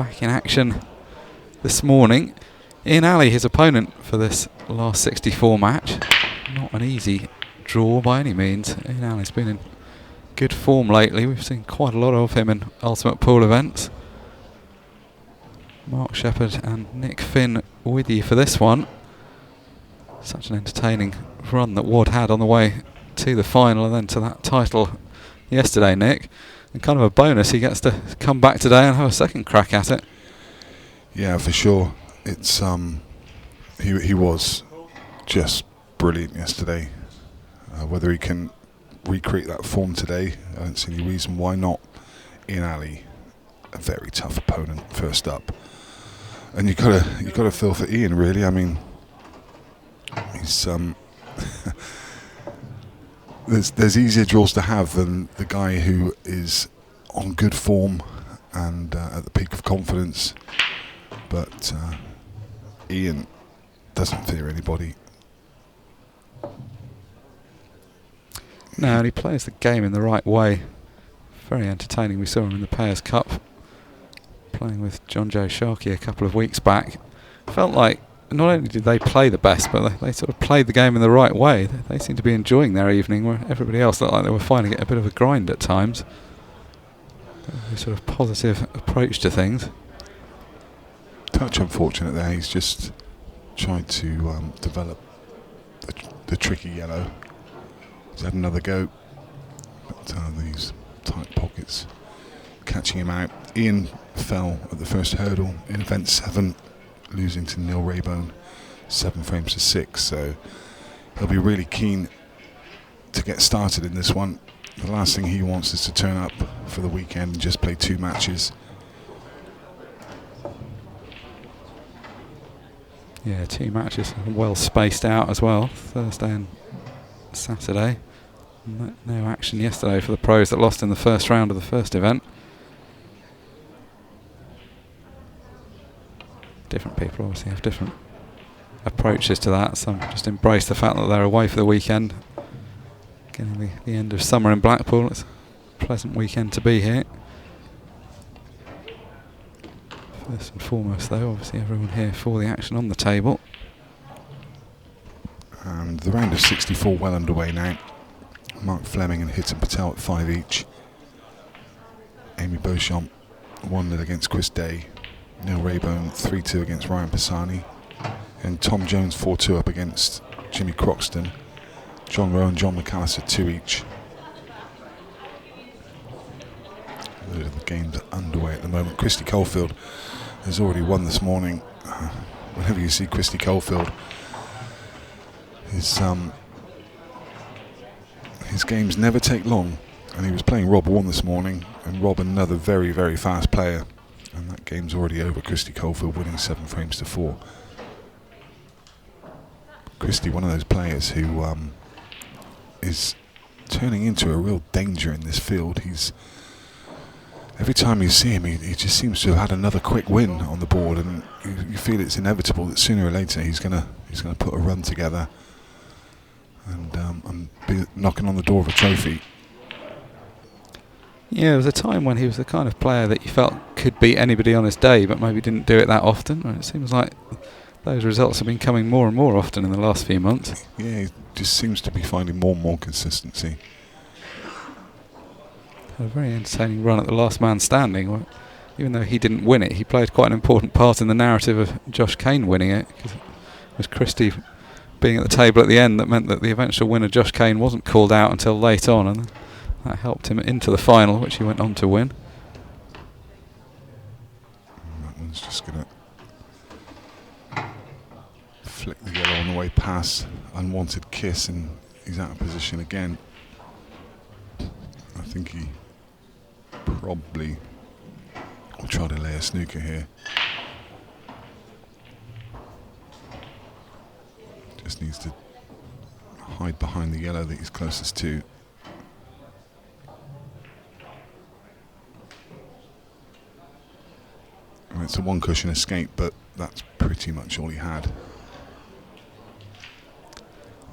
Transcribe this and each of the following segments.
back in action this morning. Ian Alley, his opponent for this last 64 match. Not an easy draw by any means. Ian Alley's been in good form lately. We've seen quite a lot of him in Ultimate Pool events. Mark Shepherd and Nick Finn with you for this one. Such an entertaining run that Wad had on the way to the final and then to that title yesterday, Nick. And kind of a bonus, he gets to come back today and have a second crack at it. Yeah, for sure. It's he was just brilliant yesterday. Whether he can recreate that form today, I don't see any reason why not. Ian Alley, a very tough opponent first up, and you gotta feel for Ian, really. I mean, he's there's easier draws to have than the guy who is on good form and at the peak of confidence. But Ian doesn't fear anybody. No, and he plays the game in the right way. Very entertaining. We saw him in the Players' Cup playing with John Joe Sharkey a couple of weeks back. Felt like not only did they play the best, but they sort of played the game in the right way. They seemed to be enjoying their evening, where everybody else looked like they were finding it a bit of a grind at times. A sort of positive approach to things. Touch unfortunate there. He's just tried to develop the tricky yellow. He's had another go, but these tight pockets catching him out. Ian fell at the first hurdle in event 7, losing to Neil Raybone 7 frames to 6, so he'll be really keen to get started in this one. The last thing he wants is to turn up for the weekend and just play 2 matches. Yeah, 2 matches, well spaced out as well, Thursday and Saturday. No action yesterday for the pros that lost in the first round of the first event. Different people obviously have different approaches to that. Some just embrace the fact that they're away for the weekend. Getting the end of summer in Blackpool, it's a pleasant weekend to be here. First and foremost though, obviously everyone here for the action on the table. And the round of 64 well underway now. Mark Fleming and Hitan Patel at 5 each. Amy Beauchamp 1-0 against Chris Day. Neil Raybone 3-2 against Ryan Pisani. And Tom Jones 4-2 up against Jimmy Croxton. John Rowe and John McAllister 2 each. The game's underway at the moment. Christy Colefield has already won this morning. Whenever you see Christy Colefield, his games never take long, and he was playing Rob Warren this morning, and Rob another very, very fast player, and that game's already over. Christy Colefield winning 7 frames to 4. Christy, one of those players who is turning into a real danger in this field. Every time you see him, he just seems to have had another quick win on the board, and you feel it's inevitable that sooner or later he's gonna put a run together and be knocking on the door of a trophy. Yeah, there was a time when he was the kind of player that you felt could beat anybody on his day, but maybe didn't do it that often. And it seems like those results have been coming more and more often in the last few months. Yeah, he just seems to be finding more and more consistency. Had a very entertaining run at the last man standing. Where, even though he didn't win it, he played quite an important part in the narrative of Josh Kane winning it, because it was Christie being at the table at the end that meant that the eventual winner, Josh Kane, wasn't called out until late on, and that helped him into the final, which he went on to win. That one's just going to flick the yellow on the way past. Unwanted kiss, and he's out of position again. I think he probably will try to lay a snooker here. Just needs to hide behind the yellow that he's closest to. And it's a 1 cushion escape, but that's pretty much all he had.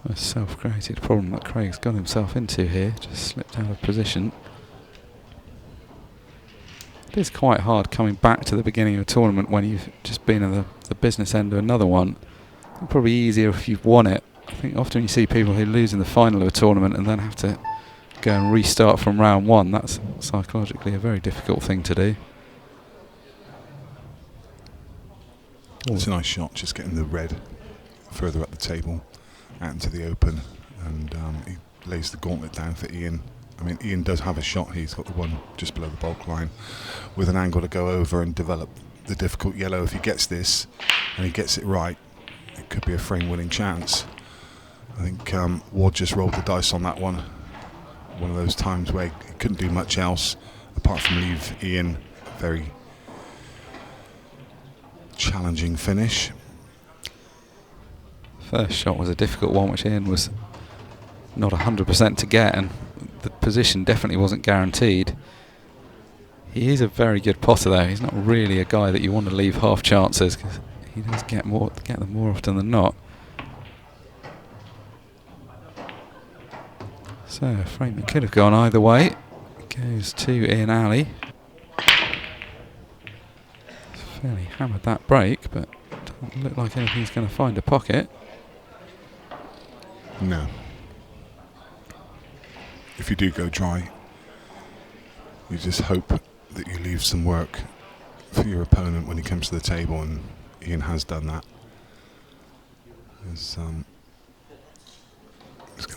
A self-created problem that Craig's got himself into here, just slipped out of position. is quite hard coming back to the beginning of a tournament when you've just been at the business end of another one. It's probably easier if you've won it. I think often you see people who lose in the final of a tournament and then have to go and restart from round one. That's psychologically a very difficult thing to do. It's a nice shot, just getting the red further up the table, out into the open, and he lays the gauntlet down for Ian. I mean, Ian does have a shot. He's got the one just below the bulk line with an angle to go over and develop the difficult yellow. If he gets this and he gets it right, it could be a frame-winning chance. I think Ward just rolled the dice on that one. One of those times where he couldn't do much else apart from leave Ian very challenging finish. First shot was a difficult one, which Ian was not 100% to get, and the position definitely wasn't guaranteed. He is a very good potter, though. He's not really a guy that you want to leave half chances, because he does get them more often than not. So, frame could have gone either way. Goes to Ian Alley. Fairly hammered that break, but doesn't look like anything's going to find a pocket. No. If you do go dry, you just hope that you leave some work for your opponent when he comes to the table, and Ian has done that. He's going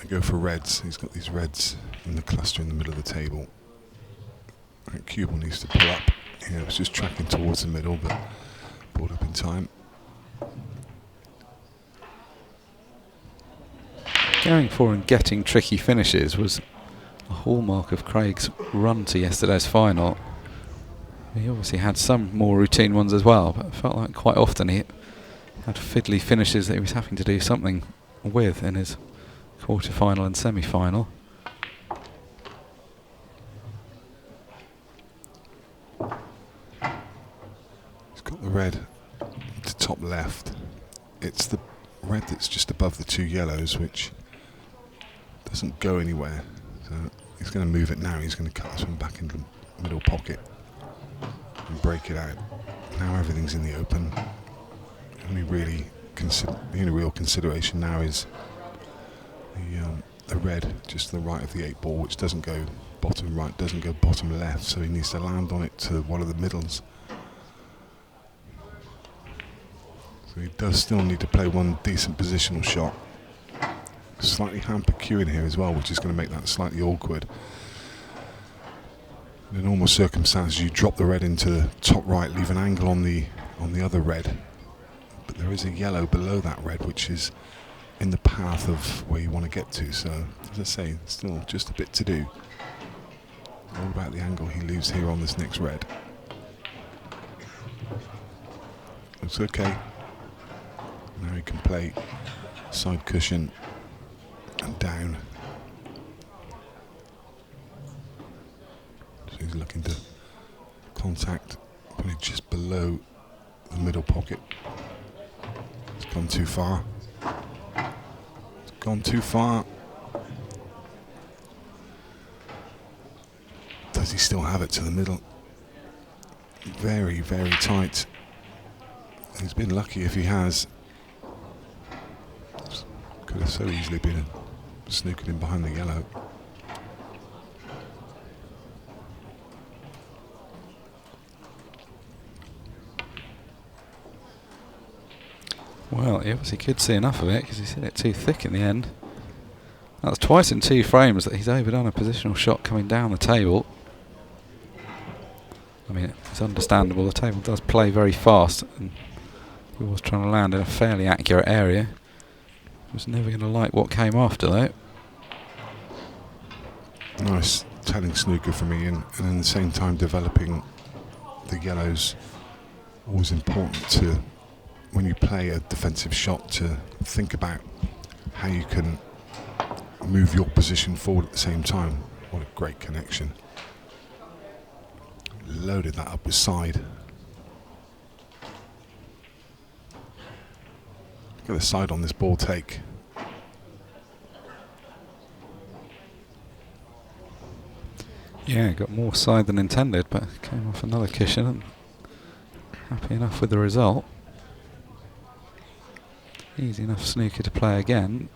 to go for reds. He's got these reds in the cluster in the middle of the table. I think Cubal needs to pull up. Yeah, it was just tracking towards the middle, but brought up in time. Going for and getting tricky finishes was a hallmark of Craig's run to yesterday's final. He obviously had some more routine ones as well, but it felt like quite often he had fiddly finishes that he was having to do something with in his quarter-final and semi-final. He's got the red to top left. It's the red that's just above the two yellows, which doesn't go anywhere. So he's going to move it now. He's going to cut this one back into the middle pocket and break it out. Now everything's in the open. The only real consideration now is the red just to the right of the 8 ball, which doesn't go bottom right, doesn't go bottom left, so he needs to land on it to one of the middles. So he does still need to play one decent positional shot. Slightly hamper Q in here as well, which is going to make that slightly awkward. In normal circumstances, you drop the red into the top right, leave an angle on the other red, but there is a yellow below that red, which is in the path of where you want to get to. So, as I say, still just a bit to do. All about the angle he leaves here on this next red. Looks okay. Now he can play side cushion and down. So he's looking to contact probably just below the middle pocket. It's gone too far. It's gone too far. Does he still have it to the middle? Very, very tight. He's been lucky if he has. Could have so easily been snookered in behind the yellow. Well, he obviously could see enough of it because he's hit it too thick in the end. That's twice in 2 frames that he's overdone a positional shot coming down the table. I mean, it's understandable. The table does play very fast, and he was trying to land in a fairly accurate area. He was never going to like what came after, though. Nice telling snooker for me, and at the same time developing the yellows. Always important to, when you play a defensive shot, to think about how you can move your position forward at the same time. What a great connection. Loaded that up with side. Look at the side on this ball take. Yeah, got more side than intended, but came off another cushion and happy enough with the result. Easy enough snooker to play again.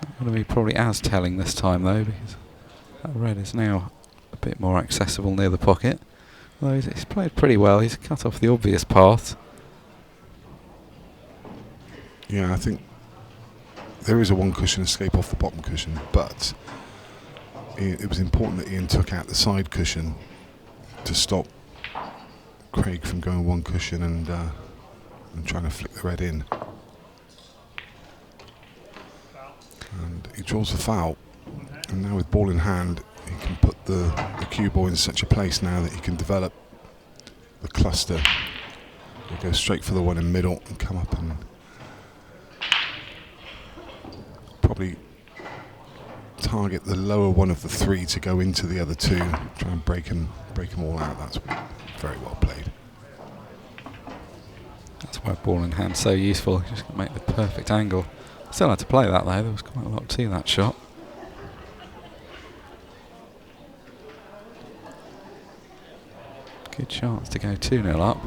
Not going to be probably as telling this time though, because that red is now a bit more accessible near the pocket. Although he's played pretty well, he's cut off the obvious path. Yeah, I think there is a one cushion escape off the bottom cushion, but it was important that Ian took out the side cushion to stop Craig from going one cushion and trying to flick the red in. And he draws a foul, and now with ball in hand he can put the cue ball in such a place now that he can develop the cluster. He'll go straight for the one in middle and come up and probably target the lower one of the three to go into the other two, try and break them all out. That's very well played. That's why ball in hand's so useful. You just got to make the perfect angle. Still had to play that though. There was quite a lot to that shot. Good chance to go 2-0 up.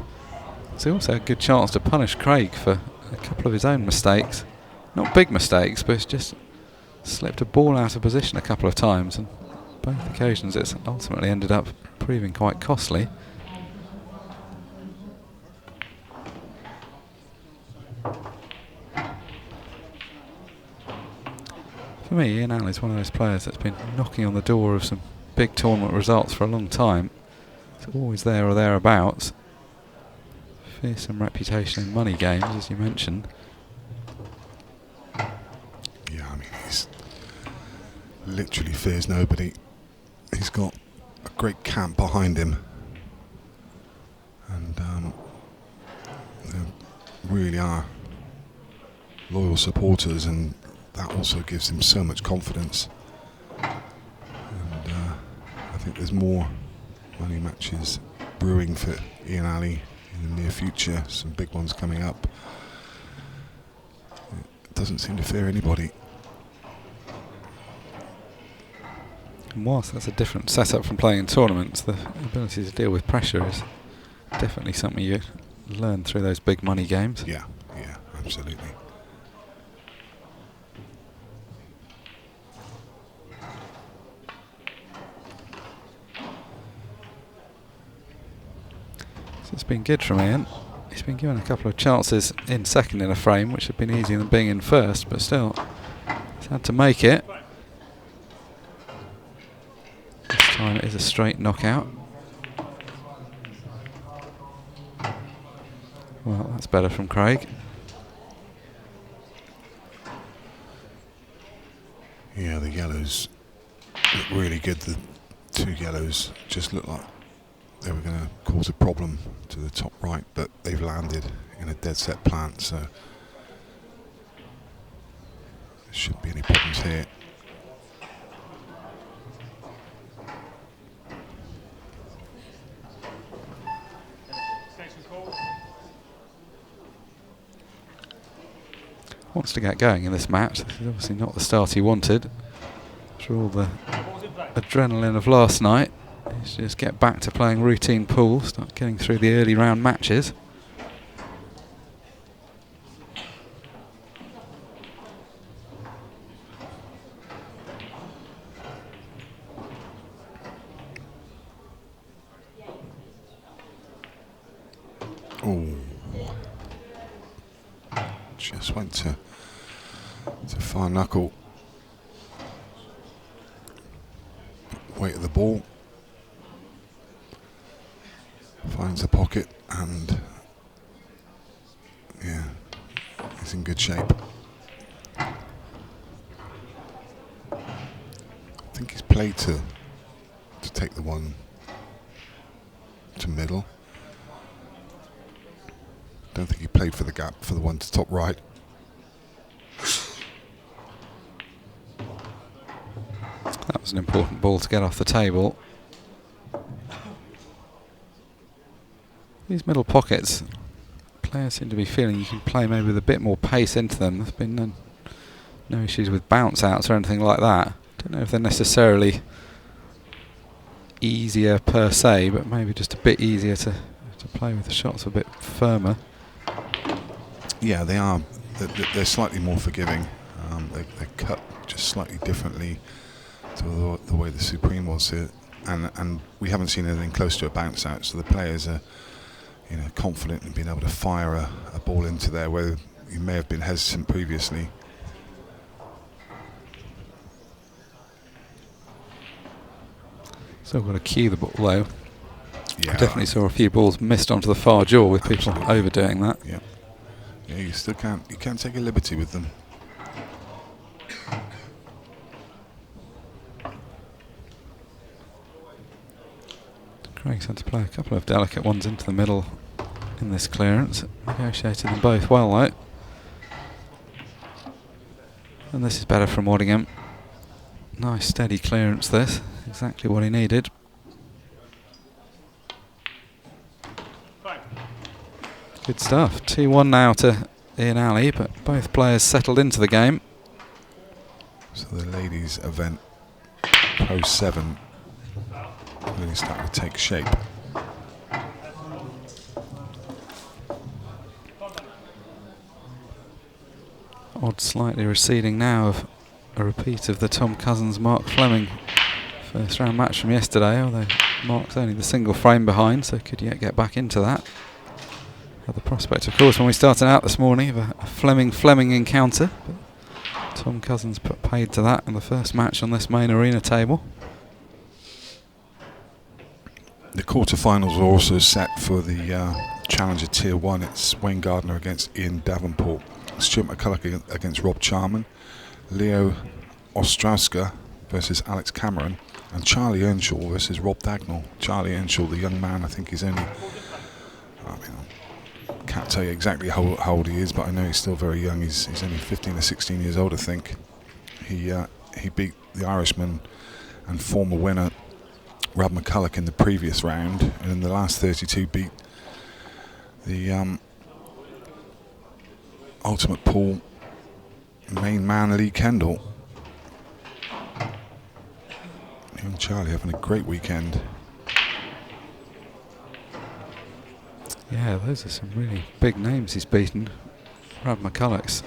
It's also a good chance to punish Craig for a couple of his own mistakes. Not big mistakes, but it's just slipped a ball out of position a couple of times, and both occasions it's ultimately ended up proving quite costly. For me, Ian Alley's one of those players that's been knocking on the door of some big tournament results for a long time. He's always there or thereabouts. Fearsome reputation in money games, as you mentioned. Yeah, I mean, he's literally fears nobody. He's got a great camp behind him, and they really are loyal supporters, and that also gives him so much confidence. And I think there's more money matches brewing for Ian Alley in the near future, some big ones coming up. It doesn't seem to fear anybody. And whilst that's a different setup from playing in tournaments, the ability to deal with pressure is definitely something you learn through those big money games. Yeah, absolutely. So it's been good from Ian. He's been given a couple of chances in second in a frame, which have been easier than being in first, but still, he's had to make it. This time it is a straight knockout. Well, that's better from Craig. Yeah, the yellows look really good. The two yellows just look like they were going to cause a problem to the top right, but they've landed in a dead set plant, so there shouldn't be any problems here. Wants to get going in this match. This is obviously not the start he wanted. After all the adrenaline of last night, he's just get back to playing routine pool, start getting through the early round matches. Oh, just went to far knuckle. Weight of the ball. Finds the pocket, and yeah, he's in good shape. I think he's played to take the one to middle. Don't think he played for the gap for the one to top right. That was an important ball to get off the table. These middle pockets, players seem to be feeling you can play maybe with a bit more pace into them. There's been no issues with bounce outs or anything like that. Don't know if they're necessarily easier per se, but maybe just a bit easier to play with. The shots a bit firmer. Yeah, they are. They're slightly more forgiving. They're cut just slightly differently to the way the Supreme was here. And we haven't seen anything close to a bounce out, so the players are, confident in being able to fire a ball into there where you may have been hesitant previously. Still got to cue the ball though. Yeah, I definitely saw a few balls missed onto the far jaw with people overdoing that. Yeah, you still can't. You can't take a liberty with them. Craig's had to play a couple of delicate ones into the middle in this clearance. Negotiated them both well though. And this is better from Waddingham. Nice steady clearance this. Exactly what he needed. Good stuff. 2-1 now to Ian Alley, but both players settled into the game. So the ladies' event, Pro 7, really starting to take shape. Odds slightly receding now of a repeat of the Tom Cousins-Mark Fleming first round match from yesterday, although Mark's only the single frame behind, so could yet get back into that. Had the prospect, of course, when we started out this morning of a Fleming encounter, but Tom Cousins put paid to that in the first match on this main arena table. The quarterfinals are also set for the Challenger Tier 1. It's Wayne Gardner against Ian Davenport, Stuart McCulloch against Rob Charman, Leo Ostrowska versus Alex Cameron, and Charlie Earnshaw versus Rob Dagnall. Charlie Earnshaw, the young man, I think he's only, I can't tell you exactly how old he is, but I know he's still very young. He's only 15 or 16 years old, I think. He beat the Irishman and former winner Rob McCulloch in the previous round, and in the last 32 beat the Ultimate Pool main man Lee Kendall. Young Charlie having a great weekend. Yeah, those are some really big names he's beaten. Rob McCulloch's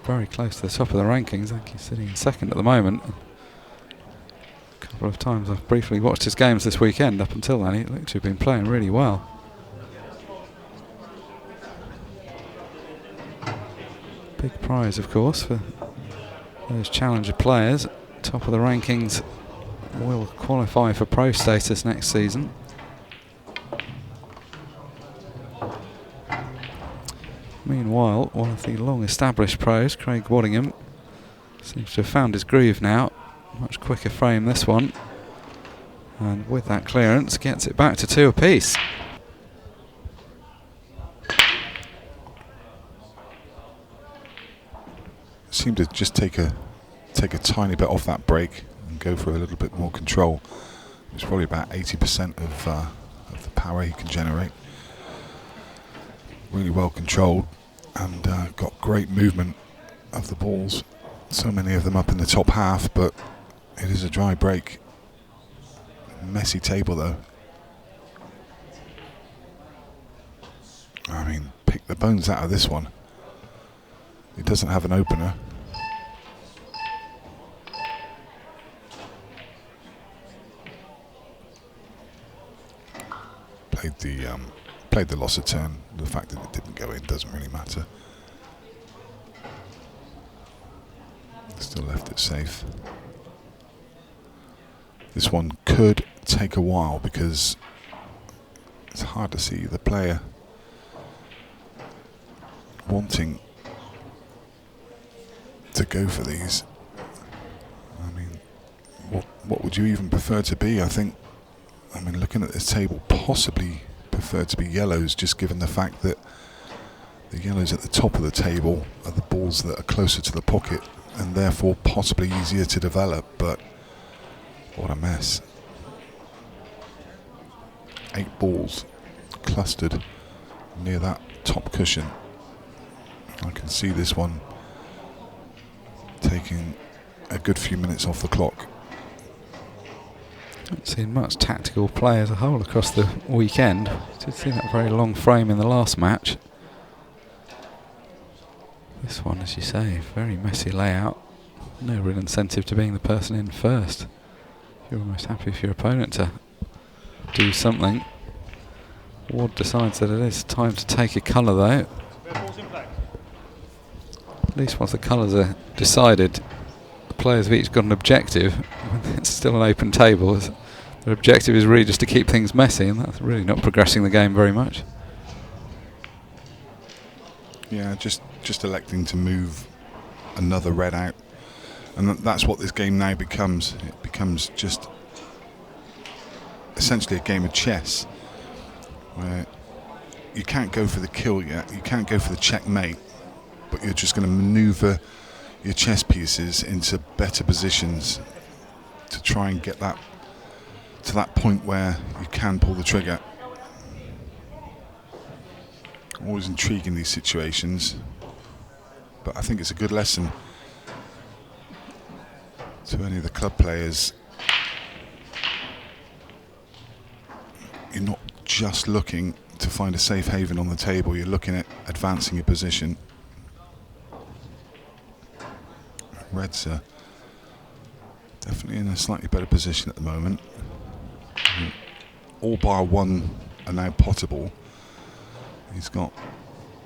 very close to the top of the rankings. I think he's sitting in second at the moment. A couple of times I've briefly watched his games this weekend. Up until then, he looked to have been playing really well. Big prize, of course, for those Challenger players. Top of the rankings will qualify for pro status next season. Meanwhile, one of the long-established pros, Craig Waddingham, seems to have found his groove now. Much quicker frame this one. And with that clearance, gets it back to 2 apiece. Seemed to just take a tiny bit off that break and go for a little bit more control. It's probably about 80% of the power he can generate. Really well controlled, and got great movement of the balls. So many of them up in the top half, but it is a dry break. Messy table though. I mean, pick the bones out of this one. It doesn't have an opener. Played the loss of turn. The fact that it didn't go in doesn't really matter. Still left it safe. This one could take a while because it's hard to see the player wanting to go for these. I mean, what would you even prefer to be? I mean, looking at this table, possibly prefer to be yellows, just given the fact that the yellows at the top of the table are the balls that are closer to the pocket and therefore possibly easier to develop, but what a mess. 8 balls clustered near that top cushion. I can see this one taking a good few minutes off the clock. Haven't seen much tactical play as a whole across the weekend. Did see that very long frame in the last match. This one, as you say, very messy layout. No real incentive to being the person in first. You're almost happy for your opponent to do something. Ward decides that it is time to take a colour though. At least once the colours are decided, the players have each got an objective. It's still an open table. Their objective is really just to keep things messy, and that's really not progressing the game very much. Yeah, just electing to move another red out. And that's what this game now becomes. It becomes just essentially a game of chess, where you can't go for the kill yet, you can't go for the checkmate, but you're just going to maneuver your chess pieces into better positions to try and get that to that point where you can pull the trigger. Always intriguing, these situations, but I think it's a good lesson to any of the club players. You're not just looking to find a safe haven on the table, you're looking at advancing your position. Reds are definitely in a slightly better position at the moment. All bar one are now potable. He's got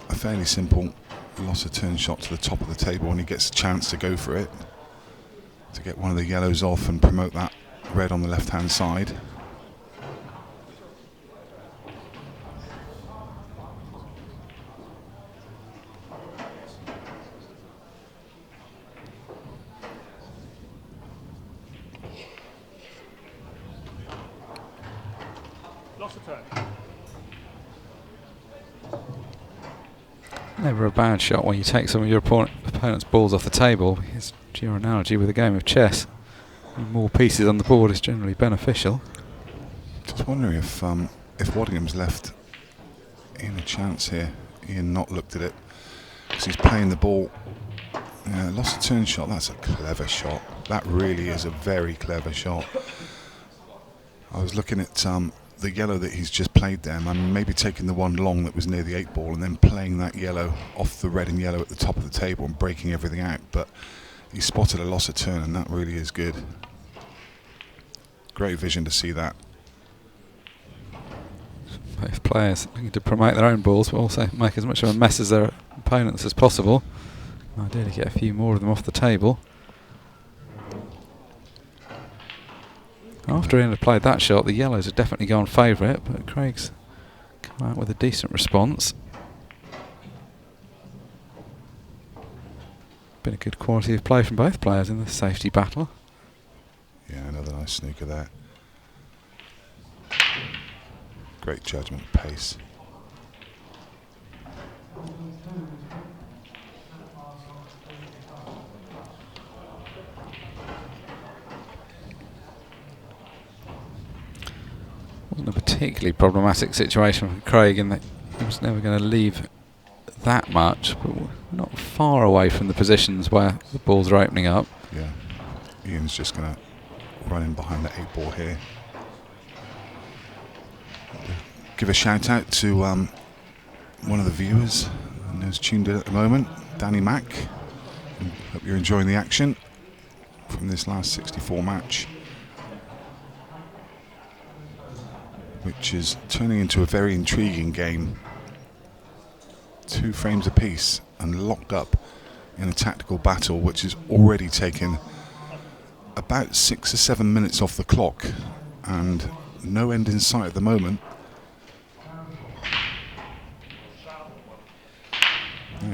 a fairly simple loss of turn shot to the top of the table, and he gets a chance to go for it, to get one of the yellows off and promote that red on the left hand side. Loss of turn. Never a bad shot when you take some of your opponent's balls off the table. It's your analogy with a game of chess. More pieces on the board is generally beneficial. Just wondering if Waddingham's left Ian a chance here. Ian not looked at it because he's playing the ball. Yeah, lost a turn shot. That's a clever shot. That really is a very clever shot. I was looking at the yellow that he's just played there, and maybe taking the one long that was near the 8 ball and then playing that yellow off the red and yellow at the top of the table and breaking everything out. But he spotted a loss of turn, and that really is good. Great vision to see that. Both players looking to promote their own balls, but also make as much of a mess as their opponents as possible. Ideally get a few more of them off the table. After Ian had played that shot, the yellows have definitely gone favourite, but Craig's come out with a decent response. Been a good quality of play from both players in the safety battle. Yeah, another nice snooker there. Great judgment, pace. Wasn't a particularly problematic situation for Craig in that he was never going to leave that much, but we're not far away from the positions where the balls are opening up. Yeah, Ian's just going to run in behind the 8 ball here. Give a shout out to one of the viewers who's tuned in at the moment, Danny Mack. Hope you're enjoying the action from this last 64 match, which is turning into a very intriguing game. 2 frames apiece and locked up in a tactical battle which has already taken about 6 or 7 minutes off the clock and no end in sight at the moment.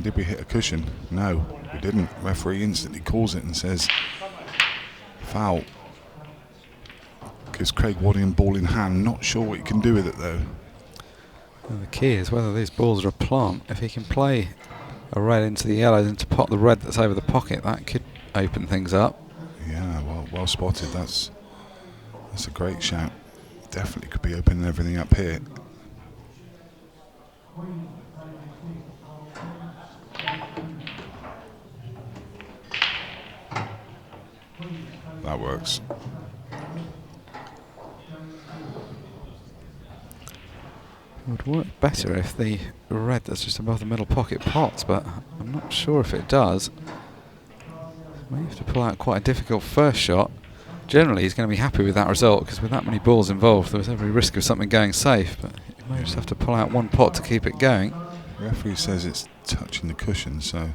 Did we hit a cushion? No, we didn't. Referee instantly calls it and says foul. Gives Craig Waddingham ball in hand. Not sure what he can do with it though. And the key is whether these balls are a plant. If he can play a red into the yellows and to pot the red that's over the pocket, that could open things up. Yeah, well spotted. That's a great shout. Definitely could be opening everything up here. That works. would work better if the red that's just above the middle pocket pots, but I'm not sure if it does. May have to pull out quite a difficult first shot. Generally he's going to be happy with that result, because with that many balls involved there was every risk of something going safe, but he may just have to pull out one pot to keep it going. The referee says it's touching the cushion, so...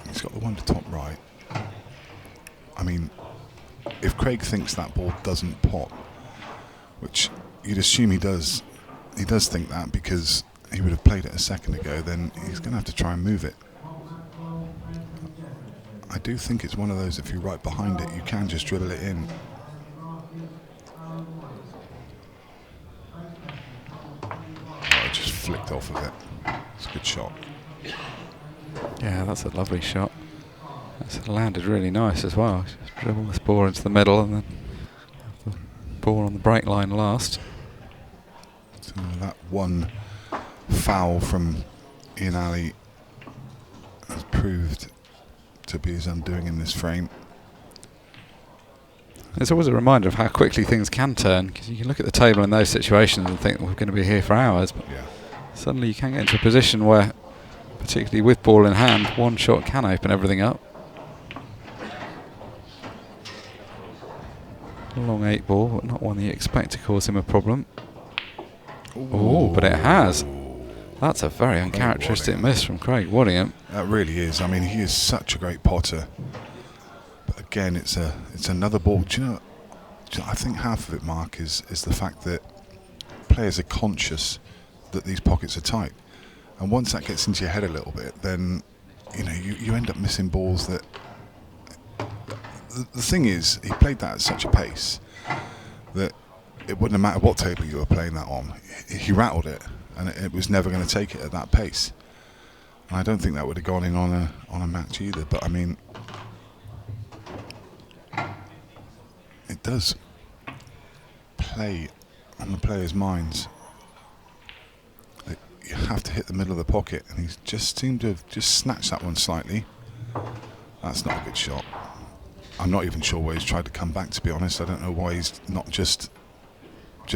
He's got the one to top right. I mean, if Craig thinks that ball doesn't pot, which you'd assume he does think that, because he would have played it a second ago, then he's going to have to try and move it. I do think it's one of those, if you're right behind it, you can just dribble it in. Oh, it just flicked off of it. It's a good shot. Yeah, that's a lovely shot. That's landed really nice as well. Just dribble this ball into the middle and then have the ball on the break line last. So that one foul from Ian Ali has proved to be his undoing in this frame. It's always a reminder of how quickly things can turn, because you can look at the table in those situations and think, well, we're going to be here for hours, but Yeah. suddenly you can get into a position where, particularly with ball in hand, one shot can open everything up. Long 8 ball, but not one that you expect to cause him a problem. Oh, but it has. That's a very uncharacteristic miss from Craig Waddingham. That really is. I mean, he is such a great potter. But again, it's another ball. Do you know, I think half of it, Mark, is the fact that players are conscious that these pockets are tight. And once that gets into your head a little bit, then you end up missing balls that... The thing is, he played that at such a pace that it wouldn't have mattered what table you were playing that on. He rattled it, and it was never going to take it at that pace. And I don't think that would have gone in on a match either. But I mean, it does play on the players' minds. You have to hit the middle of the pocket, and he's just seemed to have just snatched that one slightly. That's not a good shot. I'm not even sure why he's tried to come back, to be honest. I don't know why he's not just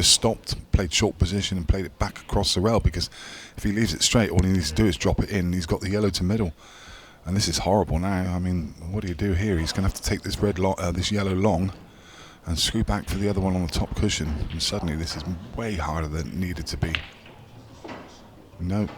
stopped, played short position and played it back across the rail, because if he leaves it straight, all he needs to do is drop it in. He's got the yellow to middle, and this is horrible now. I mean, what do you do here? He's going to have to take this this yellow long and screw back for the other one on the top cushion, and suddenly this is way harder than it needed to be. No.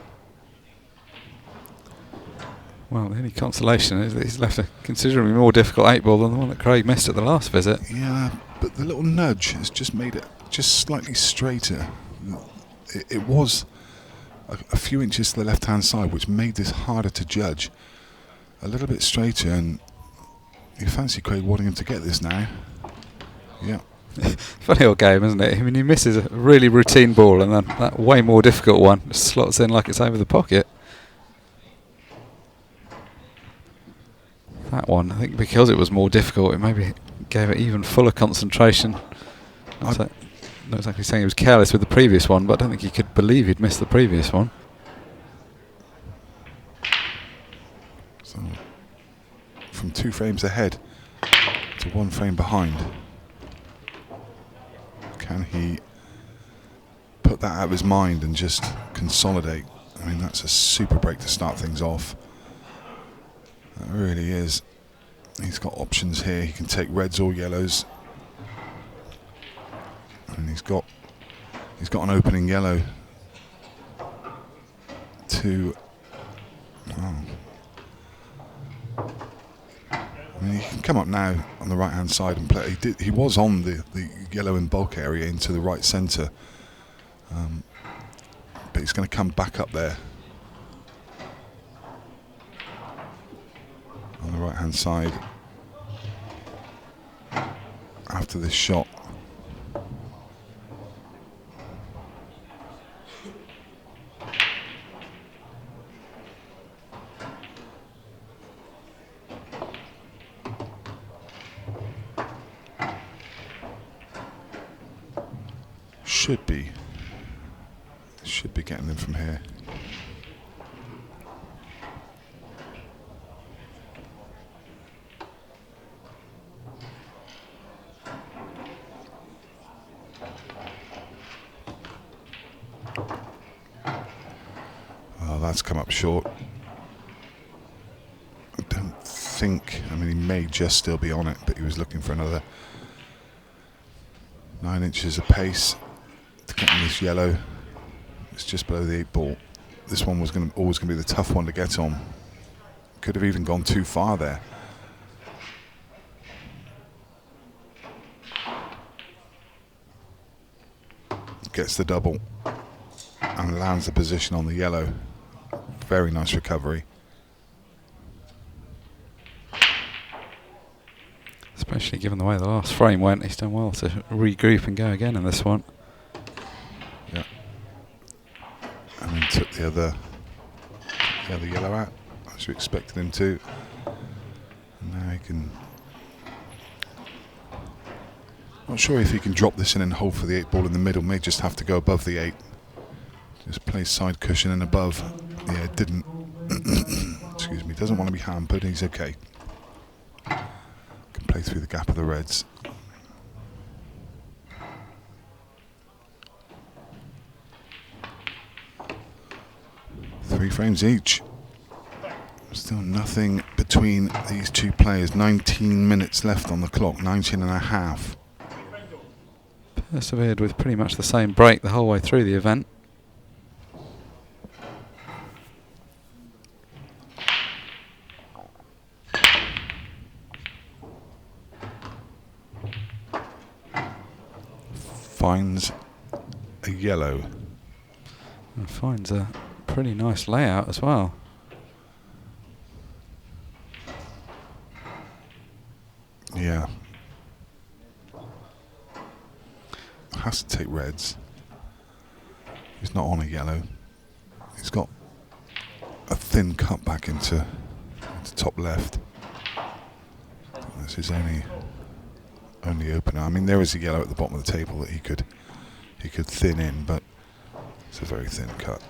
Well, the only consolation is that he's left a considerably more difficult 8 ball than the one that Craig missed at the last visit. Yeah, but the little nudge has just made it just slightly straighter. It was a few inches to the left-hand side, which made this harder to judge. A little bit straighter, and you fancy Craig Waddingham to get this now. Yeah. Funny old game, isn't it? I mean, he misses a really routine ball, and then that way more difficult one just slots in like it's over the pocket. That one, I think because it was more difficult, it maybe gave it even fuller concentration. Not exactly saying he was careless with the previous one, but I don't think he could believe he'd missed the previous one. So, from 2 frames ahead to 1 frame behind. Can he put that out of his mind and just consolidate? I mean, that's a super break to start things off. That really is. He's got options here. He can take reds or yellows, and he's got an opening yellow to. Oh. I mean, he can come up now on the right hand side and play. He was on the yellow and bulk area into the right centre, but he's going to come back up there on the right hand side after this shot. Should be getting them from here. that's come up short. I don't think, I mean, he may just still be on it, but he was looking for another 9 inches of pace to get on this yellow. It's just below the 8 ball. This one was always going to be the tough one to get on. Could have even gone too far there. Gets the double and lands the position on the yellow. Very nice recovery. Especially given the way the last frame went, he's done well to regroup and go again in this one. Yeah. And then took the other yellow out, as we expected him to. And now he can... Not sure if he can drop this in and hold for the 8 ball in the middle. May just have to go above the 8. Just play side cushion and above. Yeah, it didn't. Excuse me. Doesn't want to be hampered. He's okay. Can play through the gap of the reds. Three frames each. Still nothing between these two players. 19 minutes left on the clock. 19 and a half. Persevered with pretty much the same break the whole way through the event. Finds a yellow. And finds a pretty nice layout as well. Yeah. Has to take reds. He's not on a yellow. He's got a thin cut back into top left. This is only opener. I mean, there is a yellow at the bottom of the table that he could thin in, but it's a very thin cut.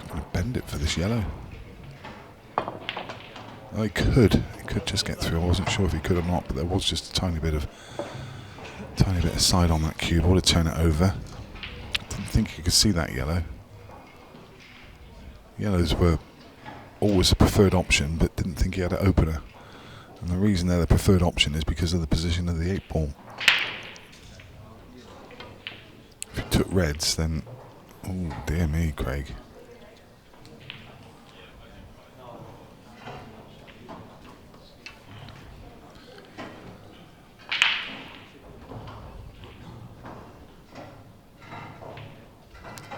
I'm going to bend it for this yellow. Oh, he could just get through. I wasn't sure if he could or not, but there was just a tiny bit of side on that cube. I would have turned it over. Didn't think you could see that yellow. Yellows were always a preferred option, but didn't think he had an opener. And the reason they're the preferred option is because of the position of the 8 ball. If you took reds, then, oh dear me, Craig.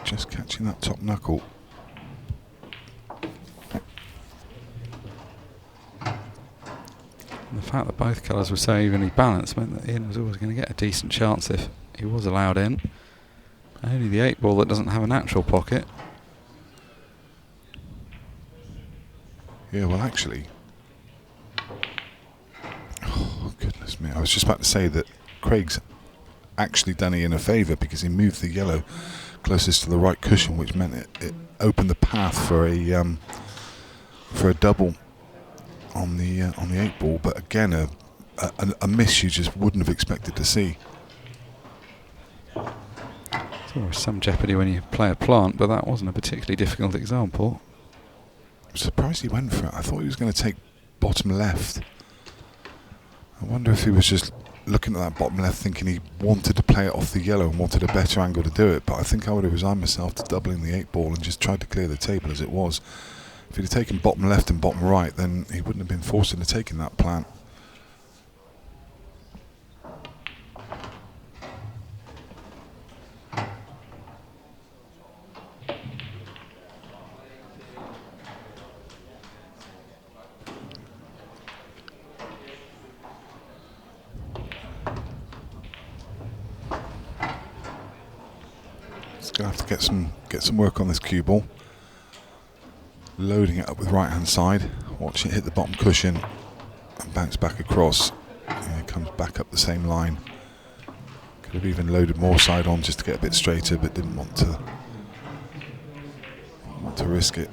Just catching that top knuckle. And the fact that both colours were so evenly balanced meant that Ian was always going to get a decent chance if he was allowed in. Only the 8 ball that doesn't have a natural pocket. Yeah, well actually... Oh, goodness me. I was just about to say that Craig's actually done Ian a favour because he moved the yellow closest to the right cushion, which meant it opened the path for a double on the 8 ball. But again, a miss you just wouldn't have expected to see. There's always some jeopardy when you play a plant, but that wasn't a particularly difficult example. I'm surprised he went for it. I thought he was going to take bottom left. I wonder if he was just looking at that bottom left thinking he wanted to play it off the yellow and wanted a better angle to do it, but I think I would have resigned myself to doubling the 8 ball and just tried to clear the table as it was. If he'd have taken bottom left and bottom right, then he wouldn't have been forced into taking that plant. Going to have to get some work on this cue ball. Loading it up with right hand side, watch it hit the bottom cushion and bounce back across. And it comes back up the same line. Could have even loaded more side on just to get a bit straighter, but didn't want to risk it.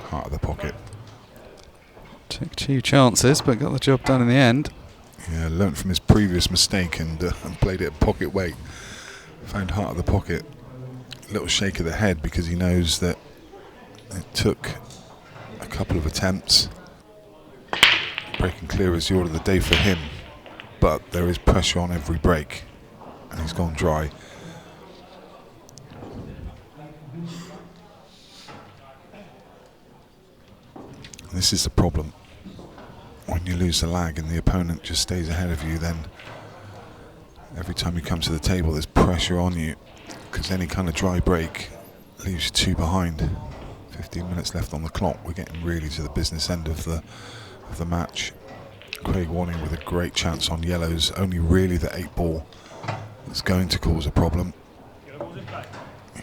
Heart of the pocket. Took a few chances, but got the job done in the end. Yeah, learnt from his previous mistake and played it at pocket weight. Found heart of the pocket. Little shake of the head because he knows that it took a couple of attempts. Breaking clear is the order of the day for him, but there is pressure on every break, and he's gone dry. And this is the problem. When you lose the lag and the opponent just stays ahead of you, then every time you come to the table there's pressure on you, because any kind of dry break leaves you 2 behind. 15 minutes left on the clock. We're getting really to the business end of the match. Craig Waddingham with a great chance on yellows. Only really the 8-ball that's going to cause a problem.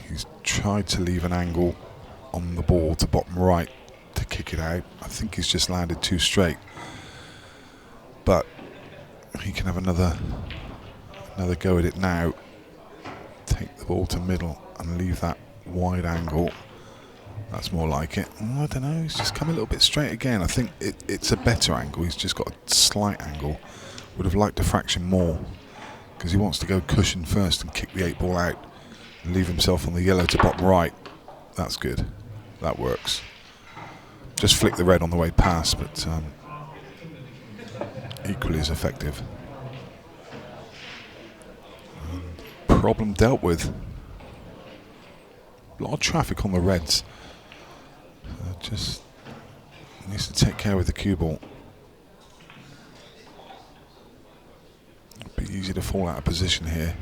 He's tried to leave an angle on the ball to bottom right to kick it out. I think he's just landed too straight, but he can have another go at it now. Take the ball to middle and leave that wide angle. That's more like it. I don't know, he's just come a little bit straight again. I think it's a better angle. He's just got a slight angle. Would have liked a fraction more, because he wants to go cushion first and kick the 8-ball out and leave himself on the yellow to bottom right. That's good. That works. Just flick the red on the way past, but equally as effective. Problem dealt with. A lot of traffic on the reds. Just needs to take care of the cue ball. It'd be easy to fall out of position here.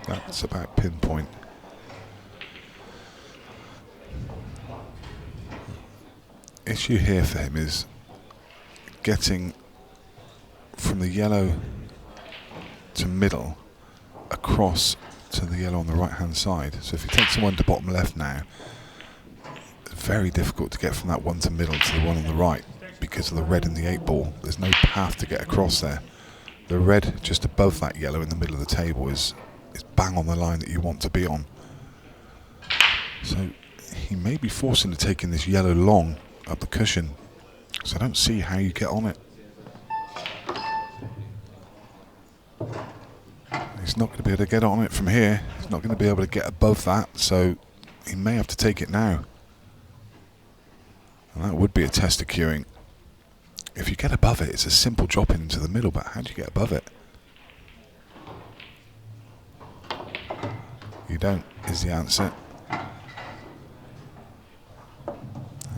That's about pinpoint. Issue here for him is getting from the yellow to middle across to the yellow on the right hand side. So if he takes the one to bottom left now, it's very difficult to get from that one to middle to the one on the right because of the red in the 8-ball. There's no path to get across there. The red just above that yellow in the middle of the table is bang on the line that you want to be on. So he may be forced into taking this yellow long up the cushion. So I don't see how you get on it. He's not going to be able to get on it from here. He's not going to be able to get above that, so he may have to take it now. And that would be a test of cueing. If you get above it, it's a simple drop in into the middle, but how do you get above it? You don't, is the answer.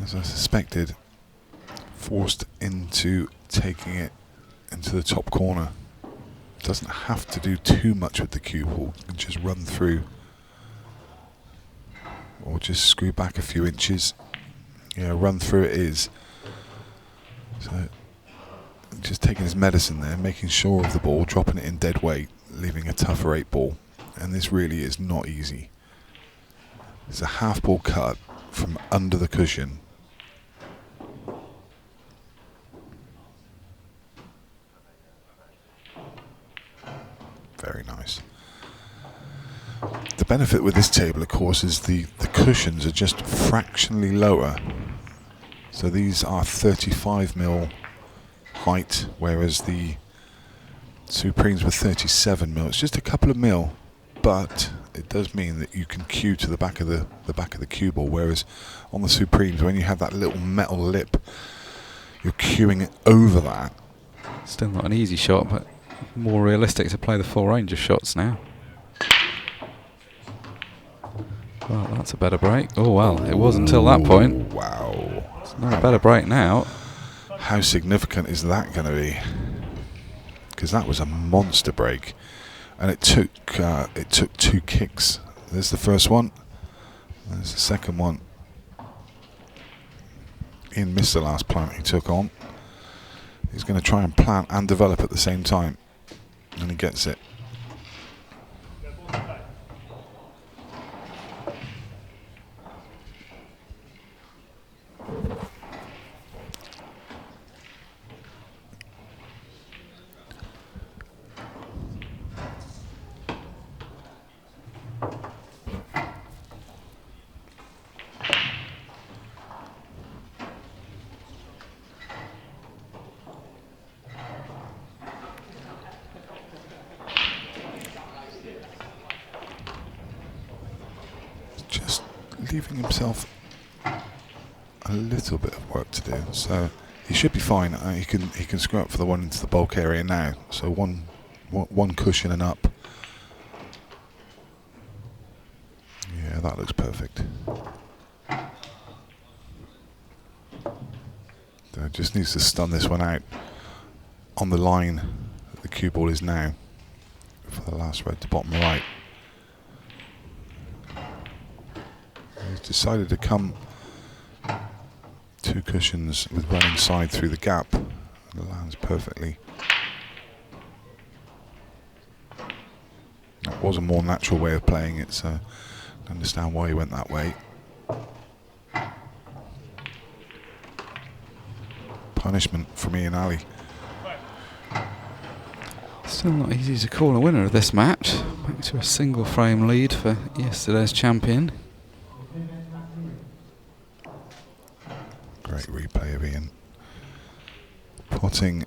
As I suspected, forced into taking it into the top corner. Doesn't have to do too much with the cue ball. You can just run through, or just screw back a few inches. Yeah, run through it is. So just taking his medicine there, making sure of the ball, dropping it in dead weight, leaving a tougher 8-ball. And this really is not easy. It's a half ball cut from under the cushion. Very nice. The benefit with this table, of course, is the cushions are just fractionally lower. So these are 35mm height, whereas the Supremes were 37mm. It's just a couple of mil, but it does mean that you can cue to the back of the cue ball. Whereas on the Supremes, when you have that little metal lip, you're cueing it over that. Still not an easy shot, but more realistic to play the full range of shots now. Well, that's a better break. Oh well, it was until that point. Wow. It's not a better break now. How significant is that going to be? Because that was a monster break, and it took 2 kicks. There's the first one. There's the second one. Ian missed the last plant he took on. He's going to try and plant and develop at the same time, and he gets it. giving himself a little bit of work to do, so he should be fine. He can screw up for the one into the bulk area now. So one cushion and up. Yeah, that looks perfect. Just needs to stun this one out on the line that the cue ball is now for the last red to bottom right. He's decided to come 2 cushions with running side through the gap. It lands perfectly. That was a more natural way of playing it, so I understand why he went that way. Punishment from Ian Ali. Still not easy to call a winner of this match. Back to a single frame lead for yesterday's champion. Great replay of Ian. Potting,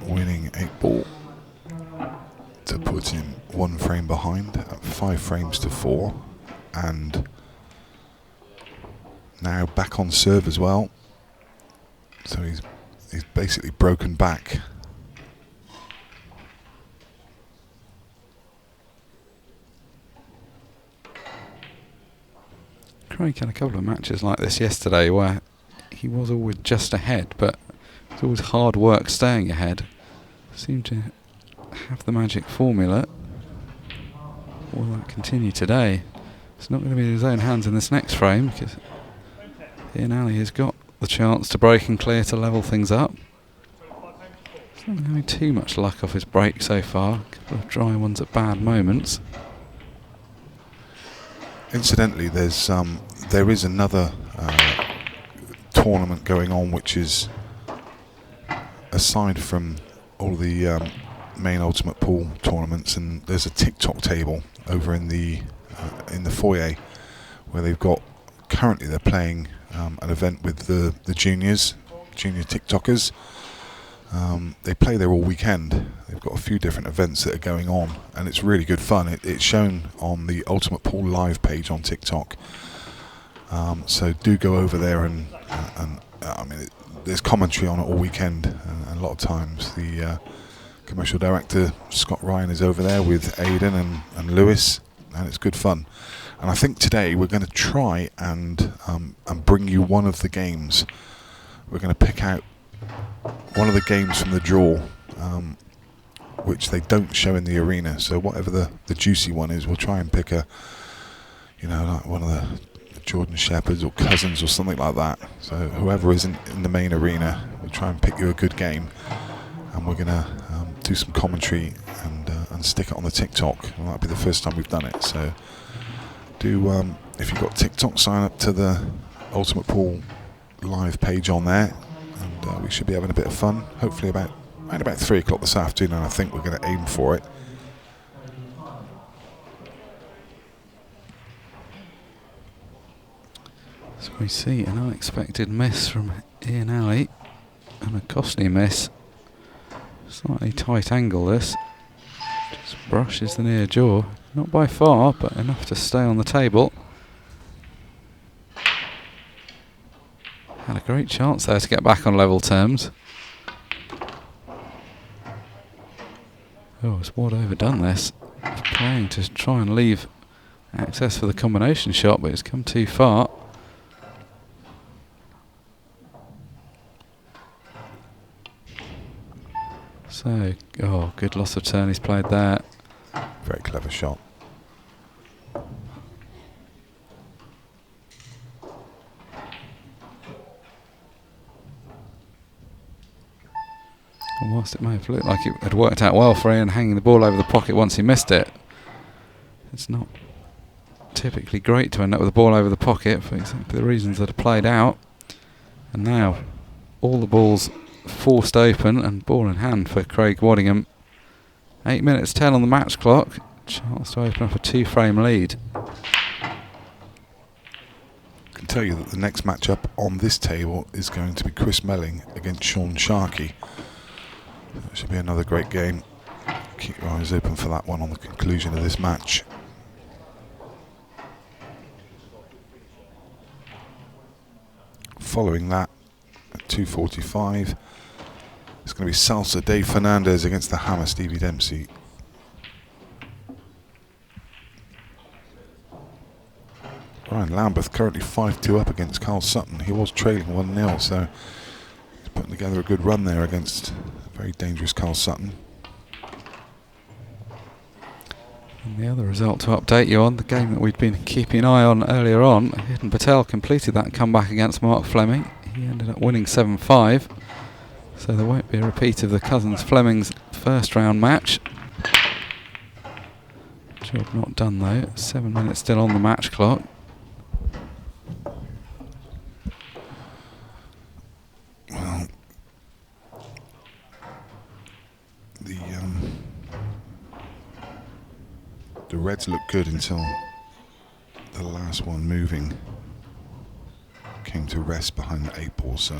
winning 8 ball to put him 1 frame behind at 5 frames to 4, and now back on serve as well. So he's basically broken back. Craig had a couple of matches like this yesterday where he was always just ahead, but it's always hard work staying ahead. Seemed to have the magic formula. Will that continue today? It's not going to be in his own hands in this next frame, because Ian Ali has got the chance to break and clear to level things up. He's not having too much luck off his break so far. A couple of dry ones at bad moments. Incidentally, there is another tournament going on, which is aside from all the main Ultimate Pool tournaments, and there's a TikTok table over in the foyer where currently they're playing an event with the junior TikTokers. They play there all weekend. They've got a few different events that are going on, and it's really good fun. It's shown on the Ultimate Pool live page on TikTok. So do go over there, and I mean, there's commentary on it all weekend, and a lot of times the commercial director Scott Ryan is over there with Aidan and Lewis, and it's good fun. And I think today we're going to try and bring you one of the games. We're going to pick out one of the games from the draw, which they don't show in the arena. So whatever the juicy one is, we'll try and pick like one of the Jordan Shepherds or Cousins or something like that. So whoever isn't in the main arena, we'll try and pick you a good game, and we're going to do some commentary and stick it on the TikTok. Well, that'll be the first time we've done it. So do if you've got TikTok, sign up to the Ultimate Pool live page on there, and we should be having a bit of fun. Hopefully around about 3 o'clock this afternoon, and I think we're going to aim for it. So we see an unexpected miss from Ian Ali, and a costly miss. Slightly tight angle this. Just brushes the near jaw. Not by far, but enough to stay on the table. Had a great chance there to get back on level terms. Oh, has Wad overdone this? He's playing to try and leave access for the combination shot, but it's come too far. So, oh, good loss of turn he's played there. Very clever shot. And whilst it may have looked like it had worked out well for Ian, hanging the ball over the pocket once he missed it, it's not typically great to end up with the ball over the pocket for exactly the reasons that are played out. And now, all the balls forced open and ball in hand for Craig Waddingham. 8 minutes 10 on the match clock. Chance to open up a 2-frame lead. I can tell you that the next matchup on this table is going to be Chris Melling against Sean Sharkey. That should be another great game. Keep your eyes open for that one on the conclusion of this match. following that, at 2:45, it's going to be Salsa Dave Fernandez against the Hammer Stevie Dempsey. Ryan Lambeth currently 5-2 up against Carl Sutton. He was trailing 1-0, so he's putting together a good run there against a very dangerous Carl Sutton. And the other result to update you on, the game that we'd been keeping an eye on earlier on, Hidden Patel completed that comeback against Mark Fleming. He ended up winning 7-5, so there won't be a repeat of the Cousins Fleming's first round match. Job not done though, 7 minutes still on the match clock. Well, the Reds looked good until the last one moving came to rest behind the 8 ball, so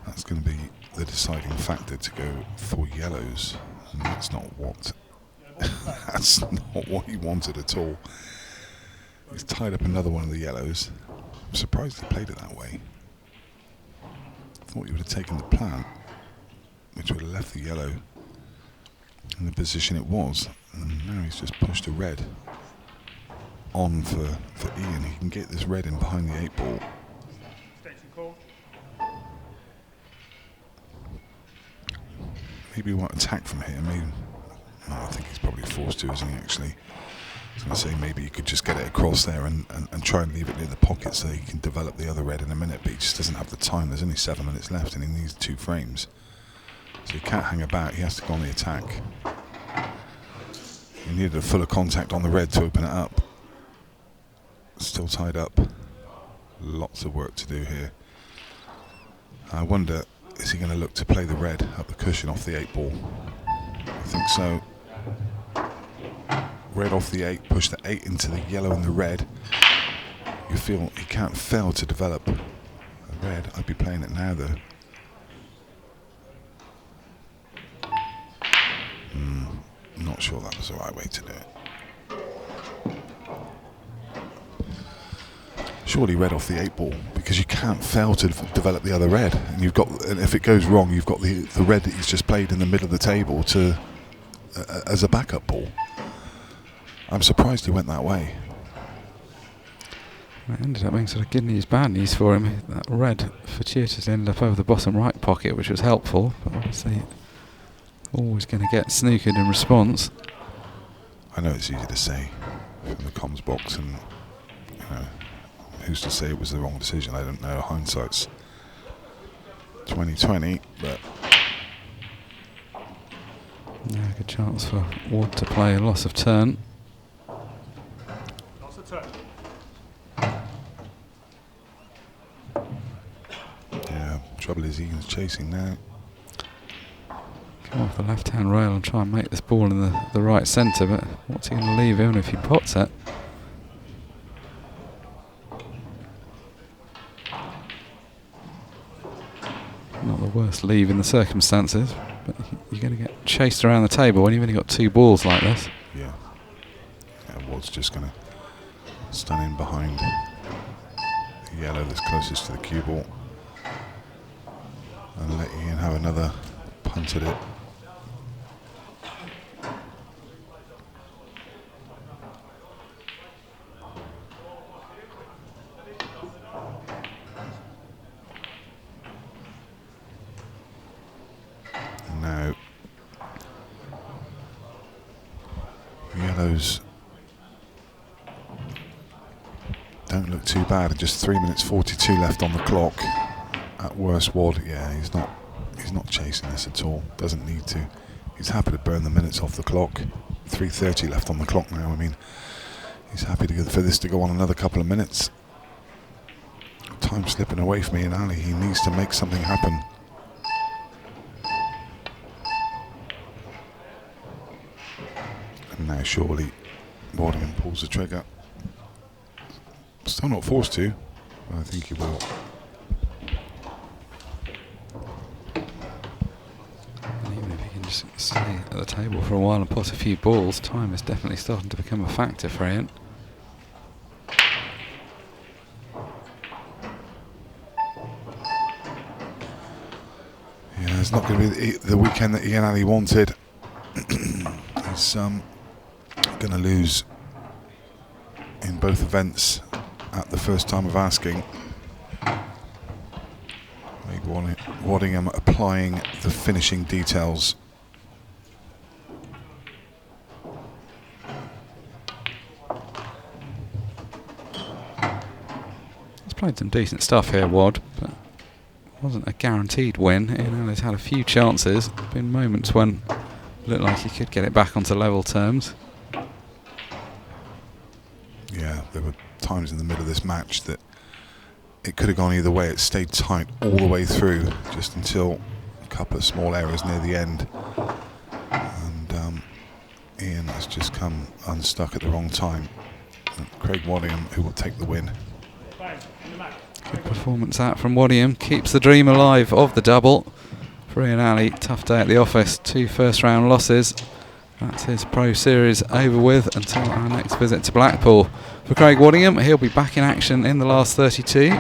that's going to be the deciding factor to go for yellows, and that's not what he wanted at all. He's tied up another one of the yellows. I'm surprised he played it that way. Thought he would have taken the plant, which would have left the yellow in the position it was, and now he's just pushed a red on for Ian. He can get this red in behind the 8 ball. Maybe he won't attack from here. Maybe, no, I think he's probably forced to, isn't he, actually? I was going to say maybe he could just get it across there and try and leave it near the pocket so he can develop the other red in a minute, but he just doesn't have the time. There's only 7 minutes left and he needs 2 frames. So he can't hang about, he has to go on the attack. He needed a fuller contact on the red to open it up. Still tied up. Lots of work to do here. I wonder, is he going to look to play the red up the cushion off the 8 ball? I think so. Red off the 8, push the 8 into the yellow and the red. You feel he can't fail to develop a red. I'd be playing it now though. Not sure that was the right way to do it. Surely red off the 8 ball, because you can't fail to develop the other red, and you've got, and if it goes wrong, you've got the red that he's just played in the middle of the table to as a backup ball. I'm surprised he went that way. It ended up being sort of good news, bad news for him. That red fortuitously ended up over the bottom right pocket, which was helpful, but obviously always going to get snookered in response. I know it's easy to say from the comms box, and you know, who's to say it was the wrong decision? I don't know. Hindsight's 2020, but yeah, good chance for Ward to play a loss of turn. Loss of turn. yeah, trouble is Ian's chasing now. Come off the left-hand rail and try and make this ball in the right centre, but what's he going to leave even if he pots it? Not the worst leave in the circumstances, but you're going to get chased around the table when you've only got 2 balls like this. Yeah, Ward's just going to stand in behind the yellow that's closest to the cue ball and let Ian have another punt at it. Now, yellows don't look too bad. Just 3 minutes 42 left on the clock. At worst, Ward, yeah, he's not chasing this at all. Doesn't need to. He's happy to burn the minutes off the clock. 3:30 left on the clock now. I mean, he's happy for this to go on another couple of minutes. Time slipping away from Ian Ali. He needs to make something happen. And now surely Waddingham pulls the trigger. Still not forced to, but I think he will. And even if he can just stay at the table for a while and pot a few balls, time is definitely starting to become a factor for Ian. it's not going to be the weekend that Ian Ali wanted. He's going to lose in both events at the first time of asking. Waddingham applying the finishing details. He's played some decent stuff here, Wad, but wasn't a guaranteed win. Ian Ali's had a few chances. Been moments when it looked like he could get it back onto level terms. Yeah, there were times in the middle of this match that it could have gone either way. It stayed tight all the way through, just until a couple of small errors near the end. And Ian has just come unstuck at the wrong time. And Craig Waddingham, who will take the win. Good performance out from Waddingham. Keeps the dream alive of the double. For Ian Ali, tough day at the office. 2 first-round losses. That's his Pro Series over with until our next visit to Blackpool. For Craig Waddingham, he'll be back in action in the last 32.